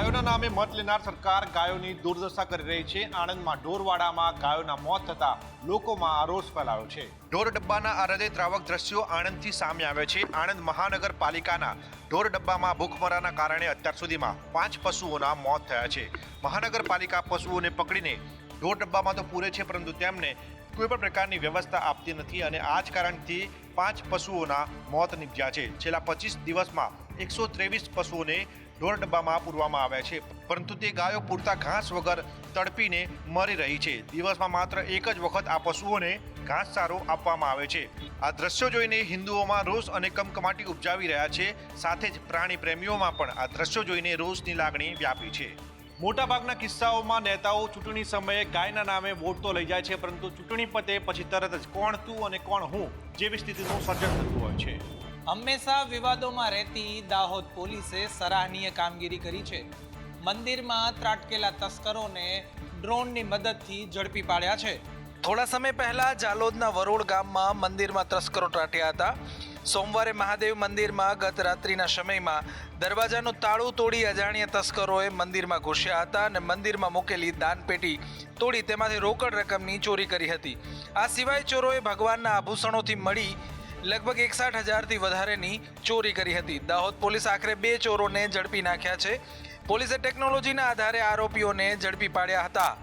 ગાયોના નામે મત લેનાર સરકાર ગાયોની દુર્દશા કરી રહી છે। આણંદમાં ઢોરવાડામાં ગાયોના મોત થતા લોકોમાં રોષ ફેલાયો છે। ઢોર ડબ્બાના આ હૃદયદ્રાવક દ્રશ્યો આણંદથી સામે આવ્યા છે। આણંદ મહાનગરપાલિકાના ઢોર ડબ્બામાં ભૂખમરાના કારણે અત્યાર સુધીમાં 5 પશુઓના મોત થયા છે। મહાનગરપાલિકા પશુઓને પકડીને ઢોર ડબ્બામાં તો પૂરે છે, પરંતુ તેમને કોઈ પણ પ્રકારની વ્યવસ્થા આપતી નથી અને આ જ કારણથી 5 પશુઓના મોત નીપજ્યા છે। છેલ્લા 25 દિવસમાં 123 પશુઓને ઢોર ડબ્બામાં પૂરવામાં આવ્યા છે, પરંતુ તે ગાયો પૂરતા ઘાસ વગર તડપીને મરી રહી છે। દિવસમાં માત્ર એક જ વખત આ પશુઓને ઘાસચારો આપવામાં આવે છે। આ દ્રશ્યો જોઈને હિન્દુઓમાં રોષ અને કમકમાટી ઉપજાવી રહ્યા છે, સાથે જ પ્રાણી પ્રેમીઓમાં પણ આ દ્રશ્યો જોઈને રોષની લાગણી વ્યાપી છે। મોટાભાગના કિસ્સાઓમાં નેતાઓ ચૂંટણી સમયે ગાયના નામે વોટ તો લઈ જાય છે, પરંતુ ચૂંટણી પતે પછી તરત જ કોણ તું અને કોણ હું જેવી સ્થિતિનું સર્જન થતું હોય છે। હંમેશા વિવાદોમાં રહેતી દાહોદ પોલીસે સરાહનીય કામગીરી કરી છે। મંદિરમાં ત્રાટકેલા તસ્કરોને ડ્રોનની મદદથી ઝડપી પાડ્યા છે। થોડા સમય પહેલા જાલોદના વરોડ ગામમાં મંદિરમાં તસ્કરો ત્રાટ્યા હતા। સોમવારે મહાદેવ મંદિરમાં ગત રાત્રિના સમયમાં દરવાજાનું તાળું તોડી અજાણ્યા તસ્કરોએ મંદિરમાં ઘૂસ્યા હતા અને મંદિરમાં મૂકેલી દાનપેટી તોડી તેમાંથી રોકડ રકમની ચોરી કરી હતી। આ સિવાય ચોરોએ ભગવાનના આભૂષણોથી મળી લગભગ 61,000થી વધારેની ચોરી કરી હતી। દાહોદ પોલીસ આખરે 2 ચોરોને ઝડપી નાખ્યા છે। પોલીસે ટેકનોલોજીના આધારે આરોપીઓને ઝડપી પાડ્યા હતા।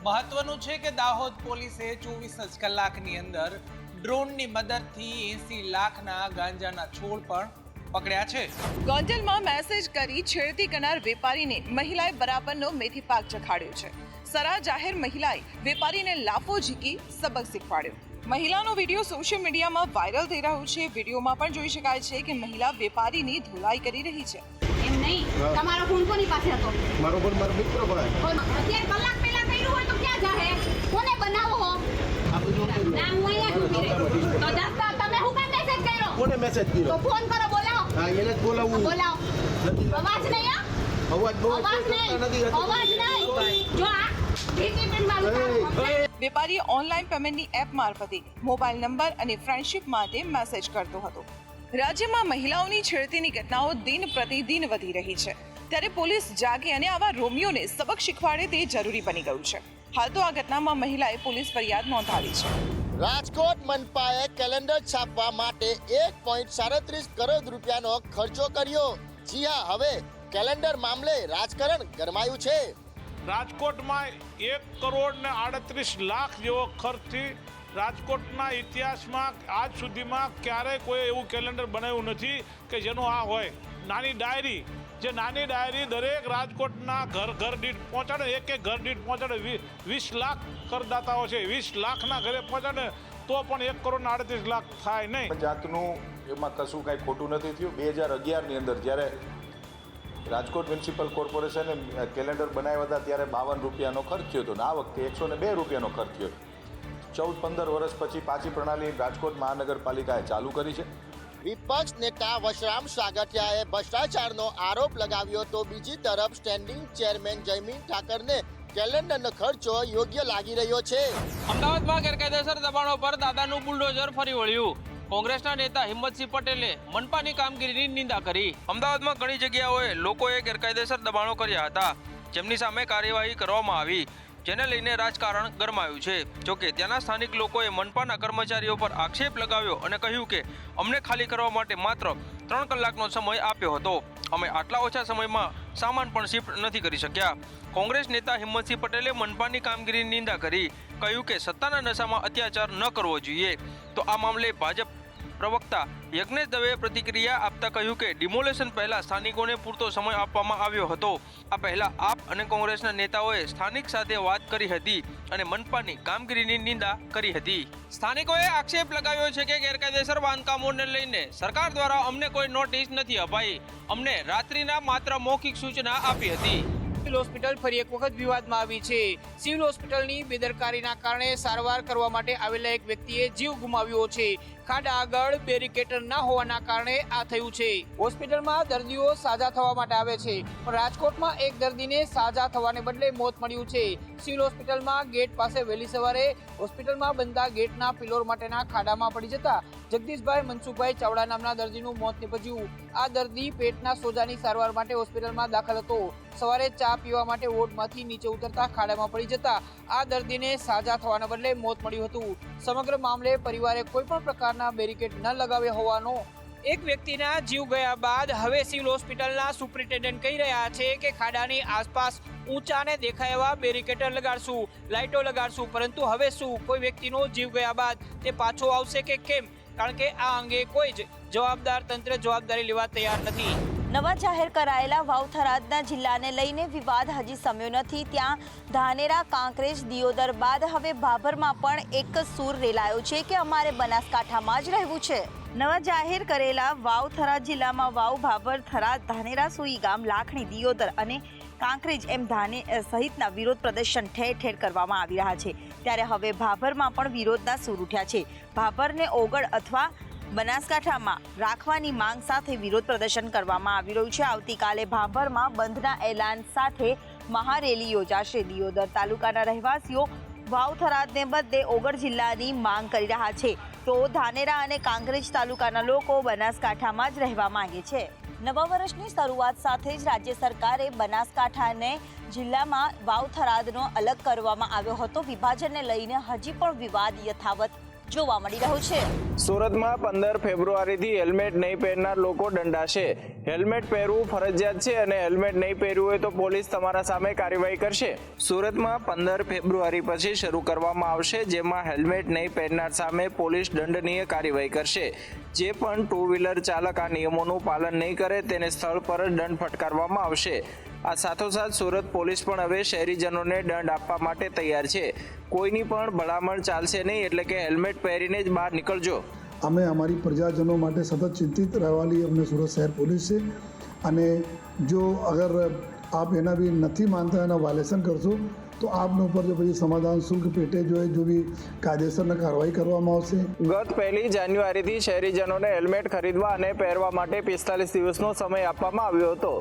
મહત્વનું છે કે દાહોદ પોલીસે 24 જ કલાકની અંદર ડ્રોનની મદદથી 80 લાખના ગાંજાના છોડ પણ પકડ્યા છે। ગોંડલમાં મેસેજ કરી છેડતી કરનાર વેપારીને મહિલાએ બરાબરનો મેથી પાક ચખાડ્યો છે। સરા જાહેર મહિલાએ વેપારીને લાફો ઝીકી સબક શીખવાડ્યો। મહિલાનો વિડીયો સોશિયલ મીડિયામાં વાયરલ થઈ રહ્યો છે। વિડીયોમાં પણ જોઈ શકાય છે કે મહિલા વેપારીની ધોલાઈ કરી રહી છે। એમ નહીં, તમારો ફોન કોની પાસે હતો? મારો ફોન મારો મિત્ર ભાઈ. અત્યારે કલાક પહેલા કર્યું હોય તો ક્યાં જાહે? કોને બનાવો હો? ના, હું અહીંયા ઊભી રહી. તો દસ્તા તમે હું કામ મેસેજ કર્યો? કોને મેસેજ કર્યો? તો ફોન કરો, બોલાવો. હા, એને જ બોલાવું. બોલાવો. અવાજ નહીં આ? અવાજ બહુ અવાજ નહીં. અવાજ નહીં. જો આ ડીટીપીમાં ઉતારો. વેપારી ઓનલાઈન પેમેન્ટની એપ મારફતે મોબાઈલ નંબર અને ફ્રેન્ડશિપ માટે મેસેજ કરતો હતો। રાજ્યમાં મહિલાઓની છેડતીની ઘટનાઓ દિન પ્રતિદિન વધી રહી છે, ત્યારે પોલીસ જાગે અને આવા રોમિયોને સબક શીખવાડે તે જરૂરી બની ગયું છે। હાલ તો આ ઘટનામાં મહિલાએ પોલીસ ફરિયાદ નોંધાવી છે। રાજકોટ મનપાએ કેલેન્ડર છાપવા માટે 1.37 કરોડ રૂપિયાનો ખર્ચો કર્યો। જી હા, હવે કેલેન્ડર મામલે રાજકારણ ગરમાયું છે। રાજકોટમાં 1,38,00,000 જેવો ખર્ચથી રાજકોટના ઇતિહાસમાં આજ સુધીમાં ક્યારેય કોઈ એવું કેલેન્ડર બનાવ્યું નથી કે જેનું આ હોય। નાની ડાયરી, જે નાની ડાયરી દરેક રાજકોટના ઘર દીઠ પહોંચાડે, એક ઘર દીઠ પહોંચાડે 20 લાખ કરદાતાઓ છે, 20 લાખના ઘરે પહોંચાડે તો પણ 1,38,00,000 થાય નહીં। જાતનું એમાં કશું કાંઈ ખોટું નથી થયું। 2011ની અંદર જ્યારે રાજકોટ મ્યુનિસિપલ કોર્પોરેશને કેલેન્ડર બનાવ્યા હતા ત્યારે 52 રૂપિયાનો ખર્ચ થયો હતો અને આ વખતે 102 રૂપિયાનો ખર્ચ થયો। 14-15 વર્ષ પછી પાછી પ્રણાલી રાજકોટ મહાનગરપાલિકાએ ચાલુ કરી છે। વિપક્ષ નેતા વશરામ સાગઠિયાએ ભ્રષ્ટાચારનો આરોપ લગાવ્યો તો બીજી તરફ સ્ટેન્ડિંગ ચેરમેન જયમીન ઠાકરને કેલેન્ડરનો ખર્ચો યોગ્ય લાગી રહ્યો છે। અમદાવાદમાં ગેરકાયદેસર દબાણો પર દાદાનું બુલડોઝર ફરી વળ્યું। કોંગ્રેસના નેતા હિંમતસિંહ પટેલે મનપાની કામગીરીની નિંદા કરી। અમદાવાદમાં ઘણી જગ્યાઓએ લોકોએ ગેરકાયદેસર દબાણો કર્યા હતા, જેમની સામે કાર્યવાહી કરવામાં આવી, જેને લઈને રાજકારણ ગરમાયું છે। જોકે ત્યાંના સ્થાનિક લોકોએ મનપાના કર્મચારીઓ પર આક્ષેપ લગાવ્યો અને કહ્યું કે અમને ખાલી કરવા માટે માત્ર 3 કલાકનો સમય આપ્યો હતો, અમે આટલા ઓછા સમયમાં સામાન પણ શિફ્ટ નથી કરી શક્યા। કોંગ્રેસ નેતા હિંમતસિંહ પટેલે મનપાની કામગીરીની નિંદા કરી, કહ્યું કે સત્તાના નશામાં અત્યાચાર ન કરવો જોઈએ। તો આ મામલે ભાજપ પ્રવક્તા યજ્ઞેશ દવેએ પ્રતિક્રિયા આપતા કહ્યું કે ડિમોલેશન પહેલા સ્થાનિકોને પૂરતો સમય આપવામાં આવ્યો હતો। આ પહેલા આપ અને કોંગ્રેસના નેતાઓએ સ્થાનિક સાથે વાત કરી હતી અને મનપાની કામગીરીની નિંદા કરી હતી। સ્થાનિકોએ આક્ષેપ લગાવ્યો છે કે ગેરકાયદેસર બાંધકામોને લઈને સરકાર દ્વારા અમને કોઈ નોટિસ નથી અપાઈ, અમને રાત્રિના માત્ર મૌખિક સૂચના આપી હતી। સિવિલ હોસ્પિટલ ફરી એક વખત વિવાદમાં આવી છે। સિવિલ હોસ્પિટલની બેદરકારીના કારણે સારવાર કરવા માટે આવેલા એક વ્યક્તિએ જીવ ગુમાવ્યો છે। ખાડા આગળ બેરિકેટર ના હોવાના કારણે આ થયું છે। હોસ્પિટલમાં દર્દીઓ સાજા થવા માટે આવે છે, પણ રાજકોટમાં એક દર્દીને સાજા થવાને બદલે મોત મળ્યું છે। સિવિલ હોસ્પિટલમાં ગેટ પાસે વહેલી સવારે હોસ્પિટલમાં બનતા ગેટના પિલોર માટેના ખાડામાં પડી જતા જગદીશભાઈ મનસુખભાઈ ચાવડા નામના દર્દીનું મોત નીપજ્યું। આ દર્દી પેટના સોજાની સારવાર માટે હોસ્પિટલમાં દાખલ હતો. સવારે ચા પીવા માટે વોર્ડમાંથી નીચે ઉતરતા ખાડામાં પડી જતા આ દર્દીને સાજા થવાના બદલે મોત મળ્યું હતું. સમગ્ર મામલે પરિવારે કોઈ પણ પ્રકારના બેરિકેડ ન લગાવ્યા હોવાનો એક વ્યક્તિના જીવ ગયા બાદ હવે સિવિલ હોસ્પિટલના સુપ્રિન્ટેન્ડન્ટ કહી રહ્યા છે કે ખાડાની આસપાસ ઊંચા ને દેખાય એવા બેરિકેટર લગાડશું, લાઇટો લગાડશું, પરંતુ હવે શું કોઈ વ્યક્તિનો જીવ ગયા બાદ તે પાછો આવશે કે કેમ? કારણ કે આ અંગે કોઈ જ જવાબદાર તંત્ર જવાબદારી લેવા તૈયાર નથી. નવા જાહેર કરાયેલા વાવ-થરાદના જિલ્લાને લઈને વિવાદ હજી શમ્યો નથી. ત્યાં ધાનેરા, કાંકરેજ, દિયોદર બાદ હવે ભાભરમાં પણ એક સૂર રેલાયો છે કે અમારે બનાસકાંઠામાં જ રહેવું છે. નવા જાહેર કરેલા વાવ-થરાદ જિલ્લામાં વાવ, ભાભર, થરાદ, ધાનેરા, સોઈગામ, લાખણી, દિયોદર અને કાંકરેજ એમ સહિતના વિરોધ પ્રદર્શન ઠેર ઠેર કરવામાં આવી રહ્યા છે. ત્યારે હવે ભાભરમાં પણ વિરોધના સૂર ઉઠ્યા છે. ભાભરને ઓગળ અથવા બનાસકાંઠામાં રાખવાની માંગ સાથે વિરોધ પ્રદર્શન કરવામાં આવી રહ્યું છે. આવતીકાલે ભાભરમાં બંધના એલાન સાથે મહારેલી યોજાશે. દિયોદર તાલુકાના રહેવાસીઓ વાવ-થરાદને બદલે ઓગળ જિલ્લાની માંગ કરી રહ્યા છે, તો ધાનેરા અને કાંકરેજ તાલુકાના લોકો બનાસકાંઠામાં જ રહેવા માંગે છે. નવા વર્ષની શરૂઆત સાથે જ રાજ્ય સરકારે બનાસકાંઠાને જિલ્લામાં વાવ-થરાદનો અલગ કરવામાં આવ્યો હતો. વિભાજનને લઈને હજી પણ વિવાદ યથાવત જોવા મળી રહ્યો છે. સુરતમાં 15 ફેબ્રુઆરીથી હેલ્મેટ નહીં પહેરનાર લોકો દંડાશે. હેલ્મેટ પહેરવું ફરજિયાત છે અને હેલ્મેટ નહીં પહેરવું હોય તો પોલીસ તમારા સામે કાર્યવાહી કરશે. સુરતમાં 15 ફેબ્રુઆરી પછી શરૂ કરવામાં આવશે, જેમાં હેલ્મેટ નહીં પહેરનાર સામે પોલીસ દંડનીય કાર્યવાહી કરશે. જે પણ ટુ વ્હીલર ચાલક આ નિયમોનું પાલન નહીં કરે તેને સ્થળ પર જ દંડ ફટકારવામાં આવશે. આ સાથોસાથ સુરત પોલીસ પણ હવે શહેરીજનોને દંડ આપવા માટે તૈયાર છે. કોઈની પણ ભલામણ ચાલશે નહીં, એટલે કે હેલ્મેટ પહેરીને જ બહાર નીકળજો. અમે અમારી પ્રજાજનો માટે સતત ચિંતિત રહેવાની અમને સુરત શહેર પોલીસ છે, અને જો અગર આપ એના બી નથી માનતા, એના વાયલેશન કરશો તો આપના ઉપર જો પછી સમાધાન શુલ્ક પેટે જો બી કાયદેસરના કાર્યવાહી કરવામાં આવશે. ગત 1 જાન્યુઆરીથી શહેરીજનોને હેલ્મેટ ખરીદવા અને પહેરવા માટે 45 દિવસનો સમય આપવામાં આવ્યો હતો,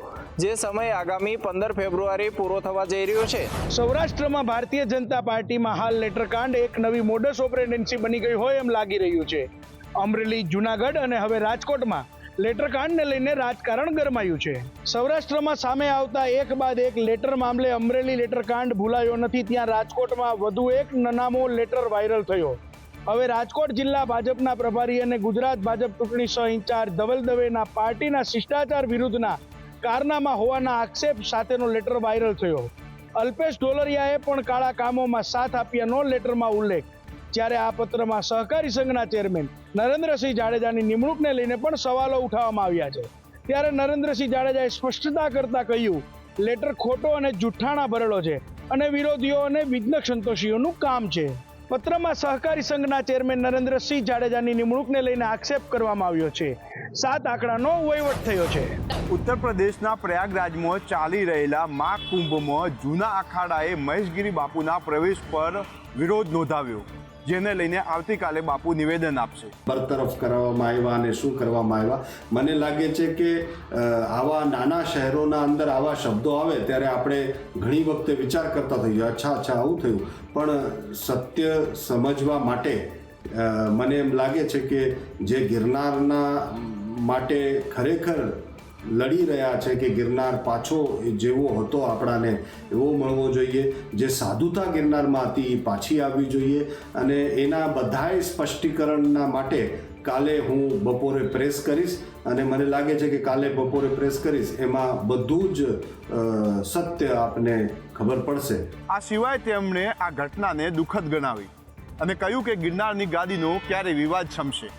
જે સમય આગામી 15 ફેબ્રુઆરી પૂરો થવા જઈ રહ્યો છે. સૌરાષ્ટ્રમાં ભારતીય જનતા પાર્ટીમાં હાલ લેટરકાંડ એક નવી મોડસ ઓપરેન્ડન્સી બની ગઈ હોય એમ લાગી રહ્યું છે. અમરેલી, જૂનાગઢ અને હવે રાજકોટમાં લેટરકાંડને લઈને રાજકારણ ગરમાયું છે. સૌરાષ્ટ્રમાં સામે આવતા એક બાદ એક લેટર મામલે અમરેલી લેટરકાંડ ભૂલાયો નથી, ત્યાં રાજકોટમાં વધુ એક નનામો લેટર વાયરલ થયો. હવે રાજકોટ જિલ્લા ભાજપના પ્રભારી અને ગુજરાત ભાજપ ચૂંટણી સહ ઇન્ચાર્જ ધવલ દવેના પાર્ટીના શિષ્ટાચાર વિરુદ્ધના કારનામા હોવાના આક્ષેપ સાથેનો લેટર વાયરલ થયો. અલ્પેશ ઢોલરિયાએ પણ કાળા કામોમાં સાથ આપ્યાનો લેટરમાં ઉલ્લેખ. જ્યારે આ પત્રમાં સહકારી સંઘના ચેરમેન નરેન્દ્રસિંહ જાડેજાની નિમણૂકને લઈને પણ સવાલો ઉઠાવવામાં આવ્યા છે. ત્યારે નરેન્દ્રસિંહ જાડેજાએ સ્પષ્ટતા કરતા કહ્યું, લેટર ખોટો અને જુઠ્ઠાણા ભરેલો છે અને વિરોધીઓ અને વિઘ્ન સંતોષીઓનું કામ છે. પત્રમાં સહકારી સંઘના ચેરમેન નરેન્દ્રસિંહ જાડેજાની નિમણૂકને લઈને આક્ષેપ કરવામાં આવ્યો છે. 7 આંકડાનો વહીવટ થયો છે. ઉત્તર પ્રદેશના પ્રયાગરાજમાં ચાલી રહેલા મહાકુંભમાં જૂના અખાડાએ મહેશગીરી બાપુના પ્રવેશ પર વિરોધ નોંધાવ્યો, જેને લઈને આવતીકાલે બાપુ નિવેદન આપશે. બરતરફ કરવામાં આવ્યા અને શું કરવામાં આવ્યા, મને લાગે છે કે આવા નાના શહેરોના અંદર આવા શબ્દો આવે ત્યારે આપણે ઘણી વખતે વિચાર કરતા થઈએ, અચ્છા આવું થયું. પણ સત્ય સમજવા માટે મને એમ લાગે છે કે જે ગિરનારના માટે ખરેખર લડી રહ્યા છે કે ગિરનાર પાછો જેવો હતો આપણાને એવો મળવો જોઈએ, જે સાધુતા ગિરનારમાં હતી એ પાછી આવવી જોઈએ. અને એના બધાય સ્પષ્ટીકરણના માટે કાલે હું બપોરે પ્રેસ કરીશ, અને મને લાગે છે કે કાલે બપોરે પ્રેસ કરીશ એમાં બધું જ સત્ય આપને ખબર પડશે. આ સિવાય તેમણે આ ઘટનાને દુઃખદ ગણાવી અને કહ્યું કે ગિરનારની ગાદીનો ક્યારે વિવાદ શમશે.